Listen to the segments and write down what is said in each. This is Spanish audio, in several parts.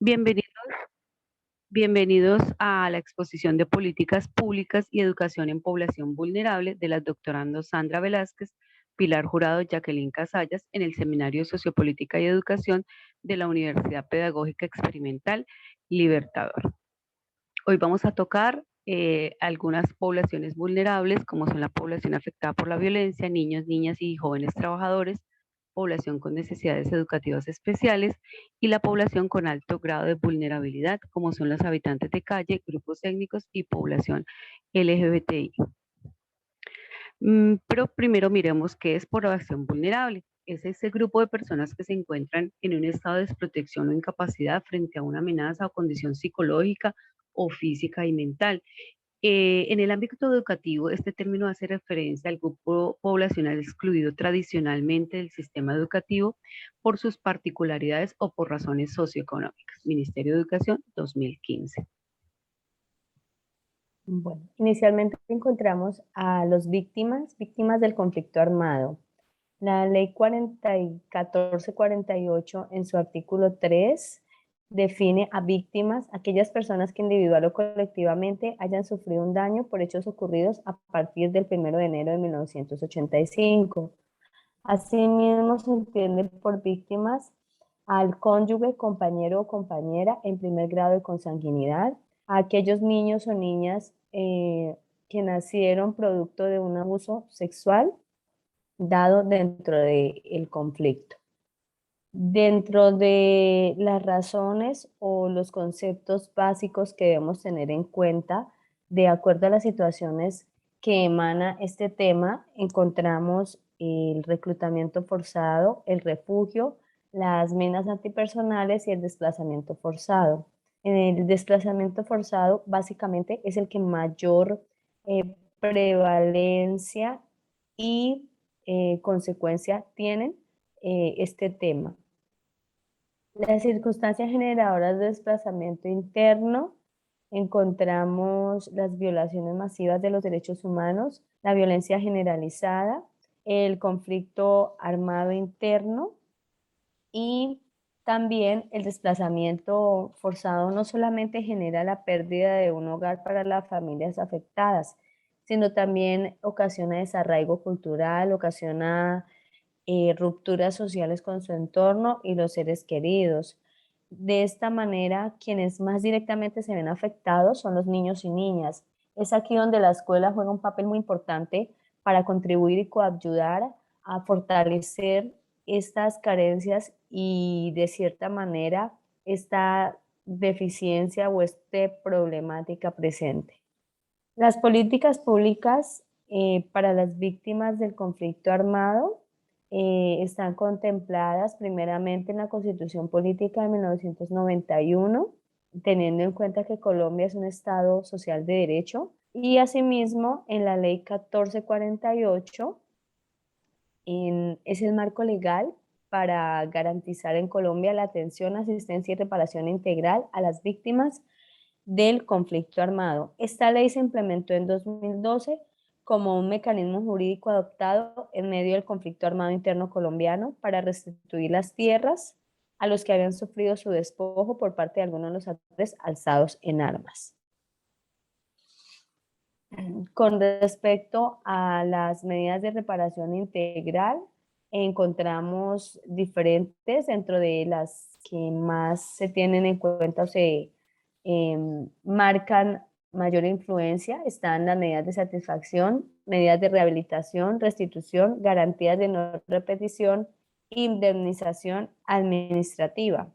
Bienvenidos, bienvenidos a la exposición de Políticas Públicas y Educación en Población Vulnerable de las doctorandos Sandra Velázquez, Pilar Jurado, Jacqueline Casallas en el Seminario de Sociopolítica y Educación de la Universidad Pedagógica Experimental Libertador. Hoy vamos a tocar algunas poblaciones vulnerables, como son la población afectada por la violencia, niños, niñas y jóvenes trabajadores, población con necesidades educativas especiales y la población con alto grado de vulnerabilidad, como son los habitantes de calle, grupos étnicos y población LGBTI. Pero primero miremos qué es población vulnerable. Es ese grupo de personas que se encuentran en un estado de desprotección o incapacidad frente a una amenaza o condición psicológica o física y mental. En el ámbito educativo, este término hace referencia al grupo poblacional excluido tradicionalmente del sistema educativo por sus particularidades o por razones socioeconómicas. Ministerio de Educación, 2015. Bueno, inicialmente encontramos a los víctimas del conflicto armado. La ley 1448 en su artículo 3 define a víctimas aquellas personas que individual o colectivamente hayan sufrido un daño por hechos ocurridos a partir del 1 de enero de 1985. Asimismo, se entiende por víctimas al cónyuge, compañero o compañera en primer grado de consanguinidad, a aquellos niños o niñas que nacieron producto de un abuso sexual dado dentro del conflicto. Dentro de las razones o los conceptos básicos que debemos tener en cuenta, de acuerdo a las situaciones que emana este tema, encontramos el reclutamiento forzado, el refugio, las minas antipersonales y el desplazamiento forzado. El desplazamiento forzado básicamente es el que mayor prevalencia y consecuencia tienen este tema. Las circunstancias generadoras de desplazamiento interno, encontramos las violaciones masivas de los derechos humanos, la violencia generalizada, el conflicto armado interno y también el desplazamiento forzado no solamente genera la pérdida de un hogar para las familias afectadas, sino también ocasiona desarraigo cultural, ocasiona rupturas sociales con su entorno y los seres queridos. De esta manera, quienes más directamente se ven afectados son los niños y niñas. Es aquí donde la escuela juega un papel muy importante para contribuir y coayudar a fortalecer estas carencias y de cierta manera esta deficiencia o esta problemática presente. Las políticas públicas para las víctimas del conflicto armado están contempladas primeramente en la Constitución Política de 1991, teniendo en cuenta que Colombia es un Estado social de derecho, y asimismo en la Ley 1448 es el marco legal para garantizar en Colombia la atención, asistencia y reparación integral a las víctimas del conflicto armado. Esta ley se implementó en 2012 como un mecanismo jurídico adoptado en medio del conflicto armado interno colombiano para restituir las tierras a los que habían sufrido su despojo por parte de algunos de los actores alzados en armas. Con respecto a las medidas de reparación integral, encontramos diferentes dentro de las que más se tienen en cuenta o se marcan mayor influencia. Están las medidas de satisfacción, medidas de rehabilitación, restitución, garantías de no repetición, indemnización administrativa.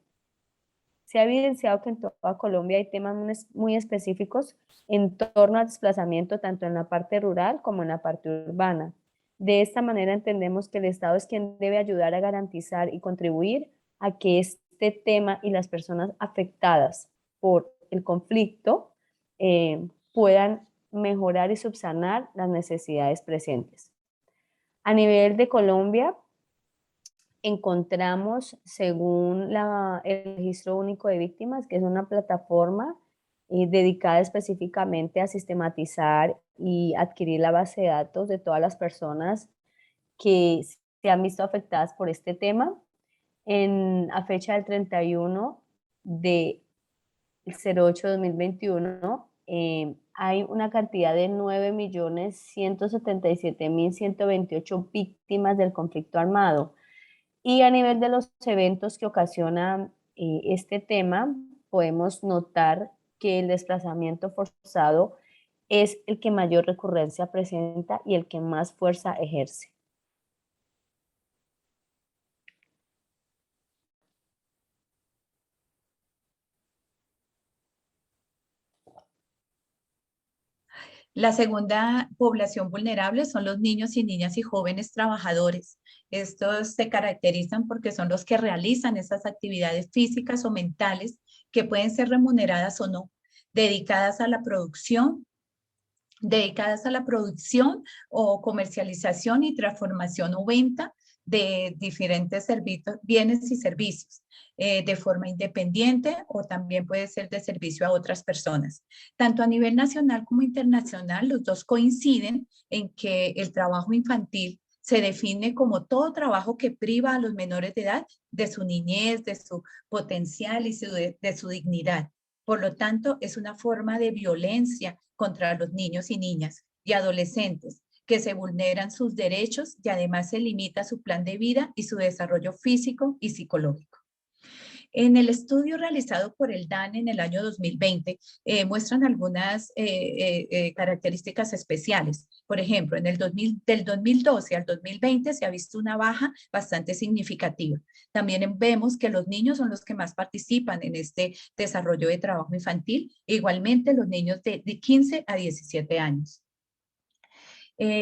Se ha evidenciado que en toda Colombia hay temas muy específicos en torno al desplazamiento tanto en la parte rural como en la parte urbana. De esta manera entendemos que el Estado es quien debe ayudar a garantizar y contribuir a que este tema y las personas afectadas por el conflicto puedan mejorar y subsanar las necesidades presentes. A nivel de Colombia, encontramos, según el Registro Único de Víctimas, que es una plataforma dedicada específicamente a sistematizar y adquirir la base de datos de todas las personas que se han visto afectadas por este tema. A fecha del 31 del 08-2021, hay una cantidad de 9.177.128 víctimas del conflicto armado. Y a nivel de los eventos que ocasionan este tema, podemos notar que el desplazamiento forzado es el que mayor recurrencia presenta y el que más fuerza ejerce. La segunda población vulnerable son los niños y niñas y jóvenes trabajadores. Estos se caracterizan porque son los que realizan esas actividades físicas o mentales que pueden ser remuneradas o no, dedicadas a la producción o comercialización y transformación o venta de diferentes bienes y servicios de forma independiente o también puede ser de servicio a otras personas. Tanto a nivel nacional como internacional, los dos coinciden en que el trabajo infantil se define como todo trabajo que priva a los menores de edad de su niñez, de su potencial y de su dignidad. Por lo tanto, es una forma de violencia contra los niños y niñas y adolescentes que se vulneran sus derechos y además se limita su plan de vida y su desarrollo físico y psicológico. En el estudio realizado por el DANE en el año 2020, muestran algunas características especiales. Por ejemplo, del 2012 al 2020 se ha visto una baja bastante significativa. También vemos que los niños son los que más participan en este desarrollo de trabajo infantil. Igualmente, los niños de 15 a 17 años.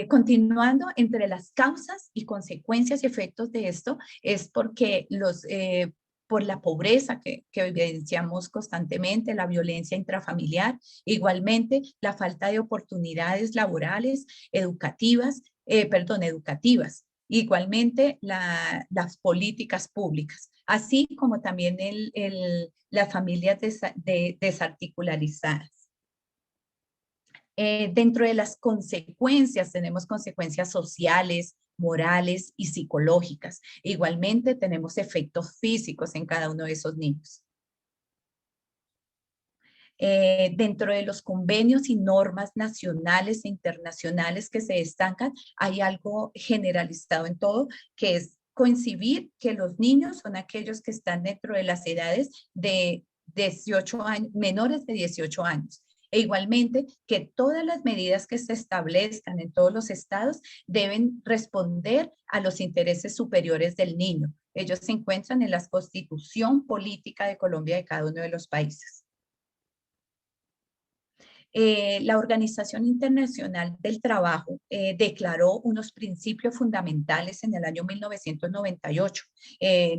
Continuando, entre las causas y consecuencias y efectos de esto es porque por la pobreza que evidenciamos constantemente, la violencia intrafamiliar, igualmente la falta de oportunidades laborales, educativas, igualmente las políticas públicas, así como también las familias desarticularizadas. Dentro de las consecuencias tenemos consecuencias sociales, morales y psicológicas. Igualmente tenemos efectos físicos en cada uno de esos niños. Dentro de los convenios y normas nacionales e internacionales que se destacan, hay algo generalizado en todo, que es coincidir que los niños son aquellos que están dentro de las edades de 18 años, menores de 18 años. E igualmente que todas las medidas que se establezcan en todos los estados deben responder a los intereses superiores del niño. Ellos se encuentran en la Constitución Política de Colombia de cada uno de los países. La Organización Internacional del Trabajo declaró unos principios fundamentales en el año 1998.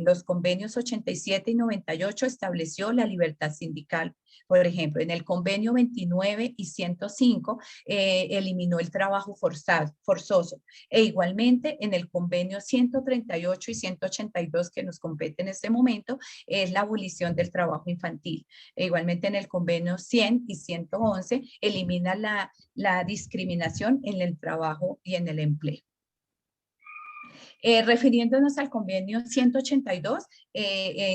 Los convenios 87 y 98 estableció la libertad sindical. Por ejemplo, en el convenio 29 y 105 eliminó el trabajo forzoso. E igualmente en el convenio 138 y 182 que nos compete en este momento es la abolición del trabajo infantil. E igualmente en el convenio 100 y 111 elimina la discriminación en el trabajo y en el empleo. Refiriéndonos al convenio 182,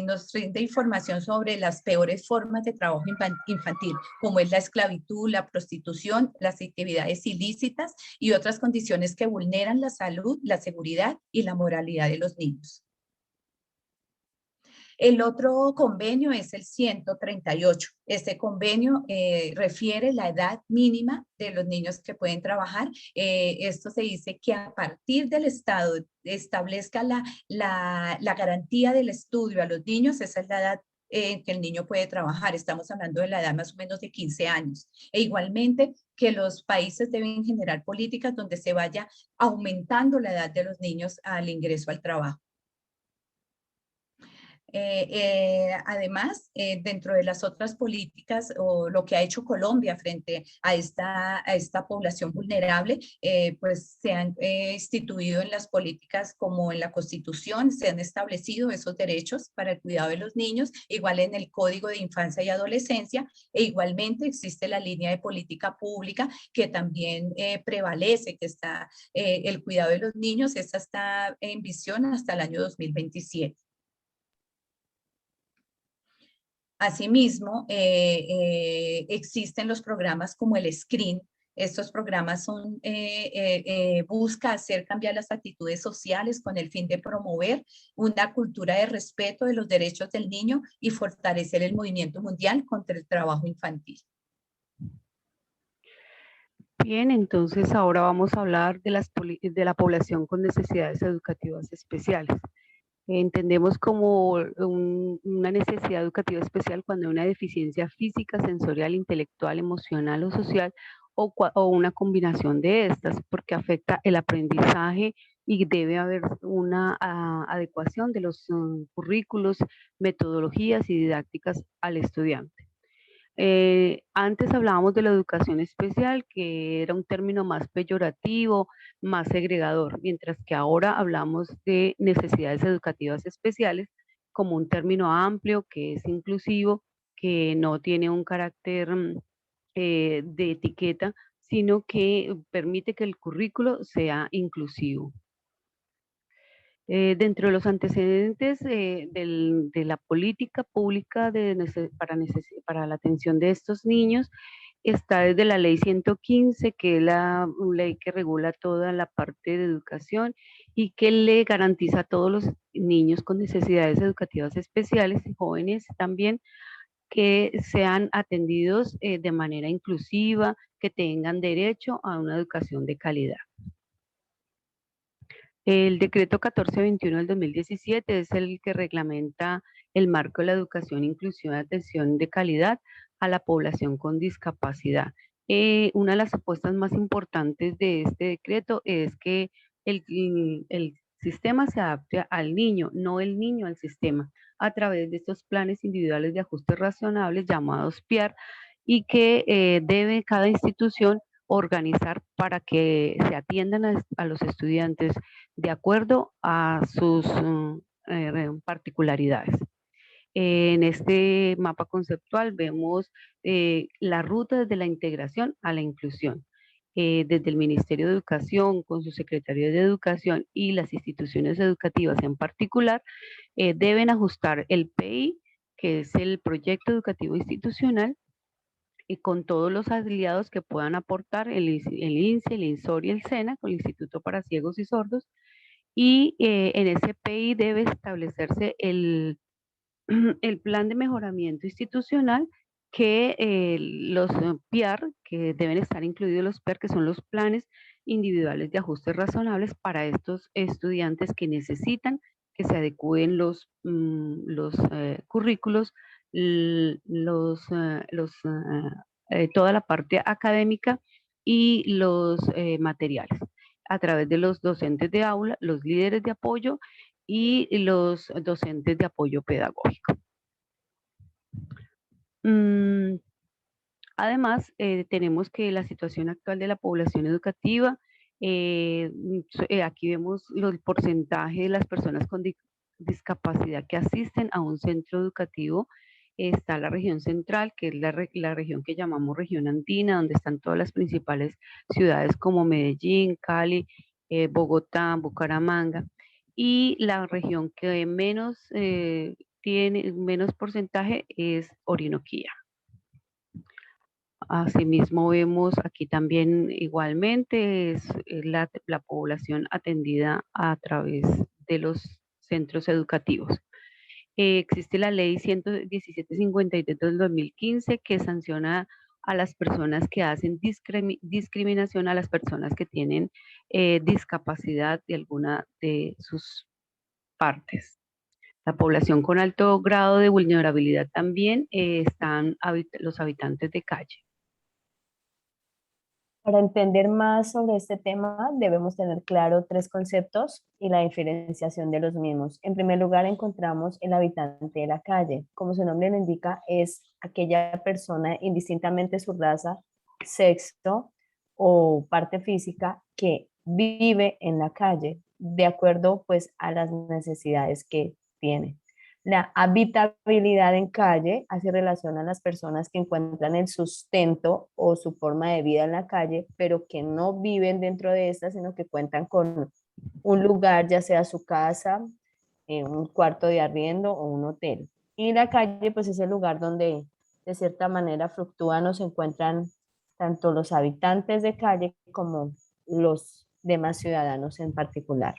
nos rinde información sobre las peores formas de trabajo infantil, como es la esclavitud, la prostitución, las actividades ilícitas y otras condiciones que vulneran la salud, la seguridad y la moralidad de los niños. El otro convenio es el 138. Este convenio refiere la edad mínima de los niños que pueden trabajar. Esto se dice que a partir del Estado establezca la garantía del estudio a los niños, esa es la edad que el niño puede trabajar. Estamos hablando de la edad más o menos de 15 años. E igualmente que los países deben generar políticas donde se vaya aumentando la edad de los niños al ingreso al trabajo. Además, dentro de las otras políticas o lo que ha hecho Colombia frente a esta población vulnerable, pues se han instituido en las políticas como en la Constitución, se han establecido esos derechos para el cuidado de los niños, igual en el Código de Infancia y Adolescencia, e igualmente existe la línea de política pública que también prevalece, que está el cuidado de los niños, esa está en visión hasta el año 2027. Asimismo, existen los programas como el SCREEN. Estos programas busca hacer cambiar las actitudes sociales con el fin de promover una cultura de respeto de los derechos del niño y fortalecer el movimiento mundial contra el trabajo infantil. Bien, entonces ahora vamos a hablar de la población con necesidades educativas especiales. Entendemos como una necesidad educativa especial cuando hay una deficiencia física, sensorial, intelectual, emocional o social o una combinación de estas, porque afecta el aprendizaje y debe haber una adecuación de los currículos, metodologías y didácticas al estudiante. Antes hablábamos de la educación especial, que era un término más peyorativo, más segregador, mientras que ahora hablamos de necesidades educativas especiales como un término amplio, que es inclusivo, que no tiene un carácter de etiqueta, sino que permite que el currículo sea inclusivo. Dentro de los antecedentes de la política pública para la atención de estos niños está desde la ley 115, que es la ley que regula toda la parte de educación y que le garantiza a todos los niños con necesidades educativas especiales y jóvenes también que sean atendidos de manera inclusiva, que tengan derecho a una educación de calidad. El decreto 1421 del 2017 es el que reglamenta el marco de la educación inclusiva de atención de calidad a la población con discapacidad. Una de las apuestas más importantes de este decreto es que el sistema se adapte al niño, no el niño al sistema, a través de estos planes individuales de ajustes razonables llamados PIAR y que debe cada institución organizar para que se atiendan a los estudiantes de acuerdo a sus particularidades. En este mapa conceptual vemos la ruta desde la integración a la inclusión. Desde el Ministerio de Educación, con su Secretaría de Educación y las instituciones educativas en particular, deben ajustar el PI, que es el Proyecto Educativo Institucional, y con todos los aliados que puedan aportar el INSE, el INSOR y el SENA, con el Instituto para Ciegos y Sordos, y en ese PI debe establecerse el plan de mejoramiento institucional que los PIAR, que deben estar incluidos los PIAR, que son los planes individuales de ajustes razonables para estos estudiantes que necesitan que se adecúen los currículos, toda la parte académica y los materiales a través de los docentes de aula, los líderes de apoyo y los docentes de apoyo pedagógico. Además, tenemos que la situación actual de la población educativa, aquí vemos el porcentaje de las personas con discapacidad que asisten a un centro educativo. Está la región central, que es la región que llamamos región andina, donde están todas las principales ciudades como Medellín, Cali, Bogotá, Bucaramanga. Y la región que tiene menos porcentaje es Orinoquía. Asimismo vemos aquí también igualmente es la población atendida a través de los centros educativos. Existe la ley 11753 del 2015 que sanciona a las personas que hacen discriminación a las personas que tienen discapacidad de alguna de sus partes. La población con alto grado de vulnerabilidad también están los habitantes de calle. Para entender más sobre este tema, debemos tener claro tres conceptos y la diferenciación de los mismos. En primer lugar, encontramos el habitante de la calle. Como su nombre lo indica, es aquella persona, indistintamente su raza, sexo o parte física, que vive en la calle, de acuerdo pues a las necesidades que tiene. La habitabilidad en calle hace relación a las personas que encuentran el sustento o su forma de vida en la calle, pero que no viven dentro de esta, sino que cuentan con un lugar, ya sea su casa, un cuarto de arriendo o un hotel. Y la calle pues es el lugar donde de cierta manera fluctúan o se encuentran tanto los habitantes de calle como los demás ciudadanos en particular.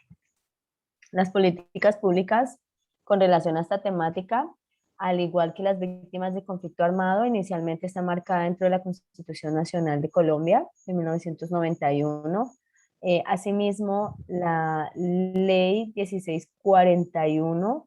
Las políticas públicas con relación a esta temática, al igual que las víctimas de conflicto armado, inicialmente está marcada dentro de la Constitución Nacional de Colombia de 1991. Asimismo, la Ley 1641,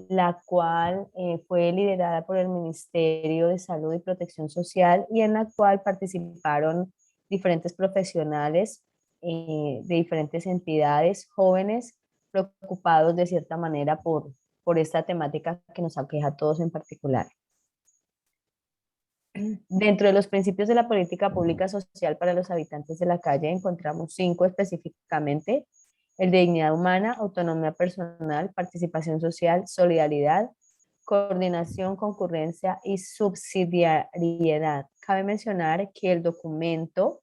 la cual fue liderada por el Ministerio de Salud y Protección Social y en la cual participaron diferentes profesionales de diferentes entidades, jóvenes, preocupados de cierta manera por esta temática que nos aqueja a todos en particular. Dentro de los principios de la política pública social para los habitantes de la calle encontramos 5 específicamente: el de dignidad humana, autonomía personal, participación social, solidaridad, coordinación, concurrencia y subsidiariedad. Cabe mencionar que el documento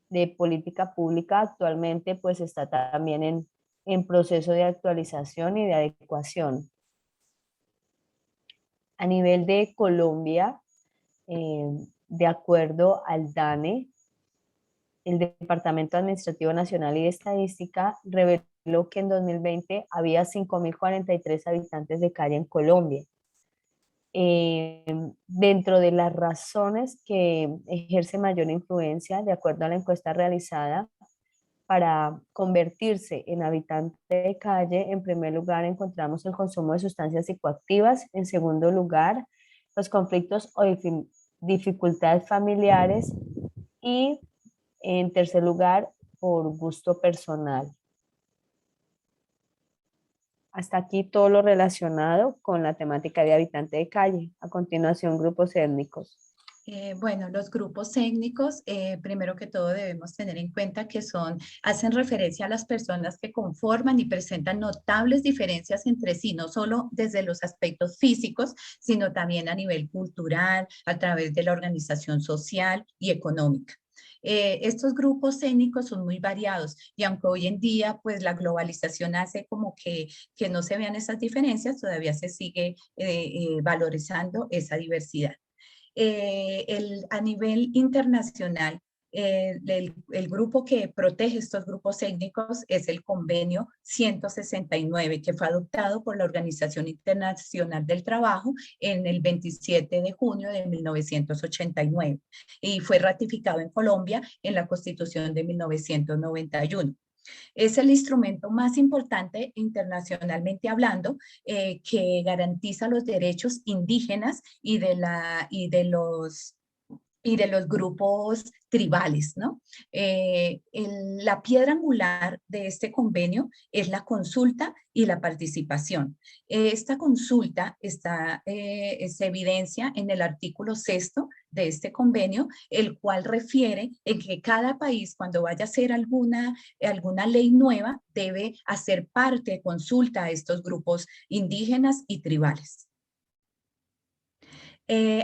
de política pública actualmente pues está también en proceso de actualización y de adecuación. A nivel de Colombia, de acuerdo al DANE, el Departamento Administrativo Nacional y de Estadística reveló que en 2020 había 5.043 habitantes de calle en Colombia. Dentro de las razones que ejerce mayor influencia, de acuerdo a la encuesta realizada, para convertirse en habitante de calle, en primer lugar encontramos el consumo de sustancias psicoactivas, en segundo lugar los conflictos o dificultades familiares y en tercer lugar por gusto personal. Hasta aquí todo lo relacionado con la temática de habitante de calle. A continuación, grupos étnicos. Bueno, los grupos étnicos, primero que todo debemos tener en cuenta que hacen referencia a las personas que conforman y presentan notables diferencias entre sí, no solo desde los aspectos físicos, sino también a nivel cultural, a través de la organización social y económica. Estos grupos étnicos son muy variados y aunque hoy en día pues la globalización hace como que no se vean esas diferencias, todavía se sigue valorizando esa diversidad. A nivel internacional, el grupo que protege estos grupos étnicos es el Convenio 169, que fue adoptado por la Organización Internacional del Trabajo en el 27 de junio de 1989 y fue ratificado en Colombia en la Constitución de 1991. Es el instrumento más importante internacionalmente hablando que garantiza los derechos indígenas y de los grupos tribales, ¿no? La piedra angular de este convenio es la consulta y la participación. Esta consulta se evidencia en el artículo 6 de este convenio, el cual refiere en que cada país, cuando vaya a hacer alguna ley nueva, debe hacer parte de consulta a estos grupos indígenas y tribales.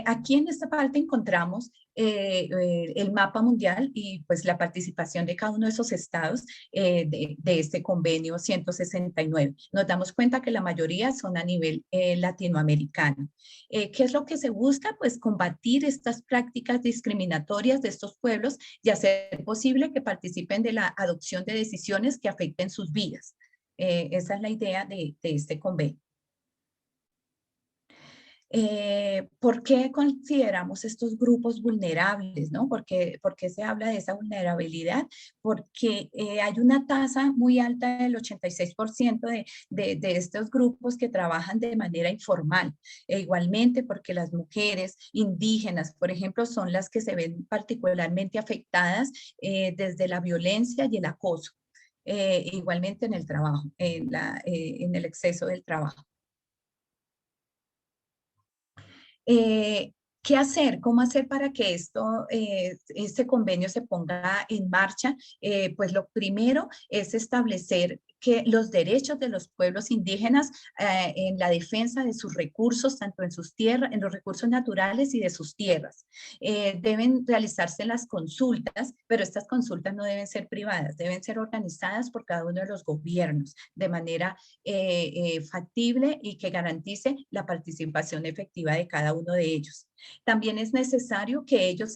Aquí en esta parte encontramos el mapa mundial y pues la participación de cada uno de esos estados de este convenio 169. Nos damos cuenta que la mayoría son a nivel latinoamericano. ¿Qué es lo que se busca? Pues combatir estas prácticas discriminatorias de estos pueblos y hacer posible que participen de la adopción de decisiones que afecten sus vidas. Esa es la idea de este convenio. ¿Por qué consideramos estos grupos vulnerables? ¿No? ¿Por qué se habla de esa vulnerabilidad? Porque hay una tasa muy alta del 86% de estos grupos que trabajan de manera informal. E igualmente porque las mujeres indígenas, por ejemplo, son las que se ven particularmente afectadas desde la violencia y el acoso. Igualmente en el trabajo, en el exceso del trabajo. ¿Qué hacer? ¿Cómo hacer para que este convenio se ponga en marcha? Pues lo primero es establecer que los derechos de los pueblos indígenas en la defensa de sus recursos, tanto en sus tierras, en los recursos naturales y de sus tierras. Deben realizarse las consultas, pero estas consultas no deben ser privadas, deben ser organizadas por cada uno de los gobiernos de manera factible y que garantice la participación efectiva de cada uno de ellos. También es necesario que ellos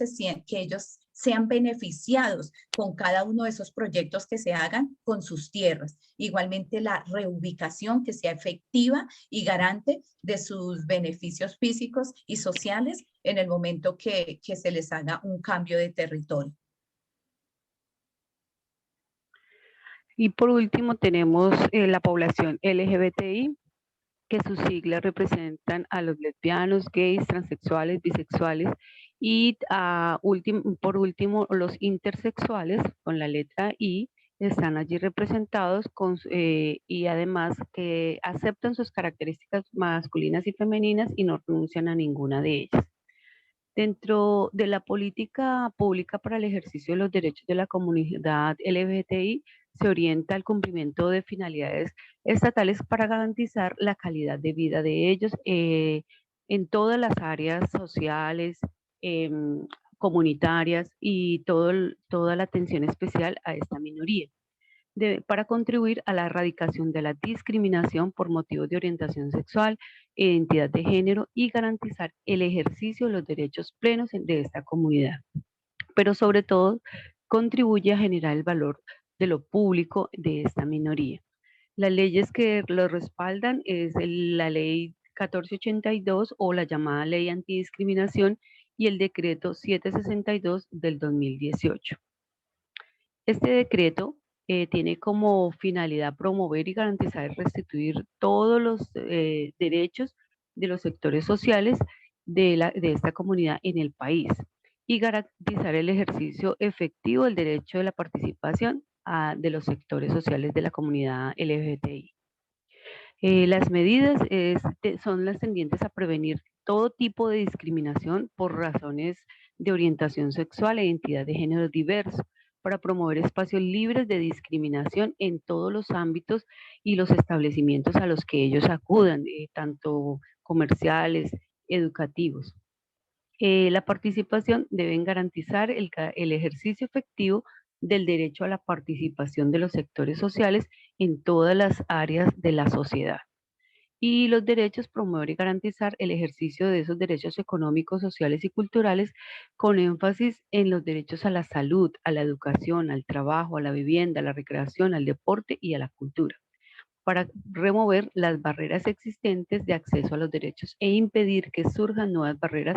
sean beneficiados con cada uno de esos proyectos que se hagan con sus tierras. Igualmente la reubicación que sea efectiva y garante de sus beneficios físicos y sociales en el momento que se les haga un cambio de territorio. Y por último tenemos la población LGBTI, que sus siglas representan a los lesbianos, gays, transexuales, bisexuales y por último los intersexuales con la letra I están allí representados y además que aceptan sus características masculinas y femeninas y no renuncian a ninguna de ellas. Dentro de la política pública para el ejercicio de los derechos de la comunidad LGBTI, se orienta al cumplimiento de finalidades estatales para garantizar la calidad de vida de ellos en todas las áreas sociales, comunitarias y toda la atención especial a esta minoría para contribuir a la erradicación de la discriminación por motivos de orientación sexual, identidad de género y garantizar el ejercicio de los derechos plenos de esta comunidad. Pero sobre todo, contribuye a generar el valor de lo público de esta minoría. Las leyes que lo respaldan es la ley 1482 o la llamada ley antidiscriminación y el decreto 762 del 2018. Este decreto tiene como finalidad promover y garantizar y restituir todos los derechos de los sectores sociales de esta comunidad en el país y garantizar el ejercicio efectivo del derecho de la participación de los sectores sociales de la comunidad LGBTI. Las medidas son las tendientes a prevenir todo tipo de discriminación por razones de orientación sexual e identidad de género diverso, para promover espacios libres de discriminación en todos los ámbitos y los establecimientos a los que ellos acudan, tanto comerciales, educativos. La participación deben garantizar el ejercicio efectivo del derecho a la participación de los sectores sociales en todas las áreas de la sociedad. Y los derechos, promover y garantizar el ejercicio de esos derechos económicos, sociales y culturales con énfasis en los derechos a la salud, a la educación, al trabajo, a la vivienda, a la recreación, al deporte y a la cultura, para remover las barreras existentes de acceso a los derechos e impedir que surjan nuevas barreras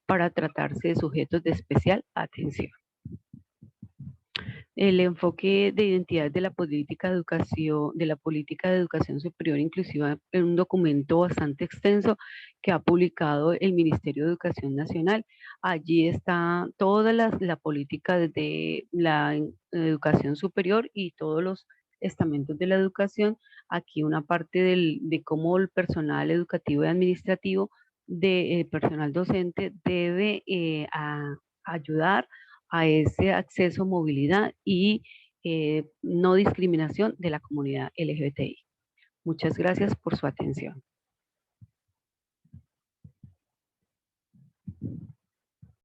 para tratarse de sujetos de especial atención. El enfoque de identidad de la política de educación superior inclusiva en un documento bastante extenso que ha publicado el Ministerio de Educación Nacional. Allí está toda la política de la educación superior y todos los estamentos de la educación. Aquí una parte de cómo el personal educativo y administrativo, personal docente debe ayudar a ese acceso, movilidad y no discriminación de la comunidad LGBTI. Muchas gracias por su atención.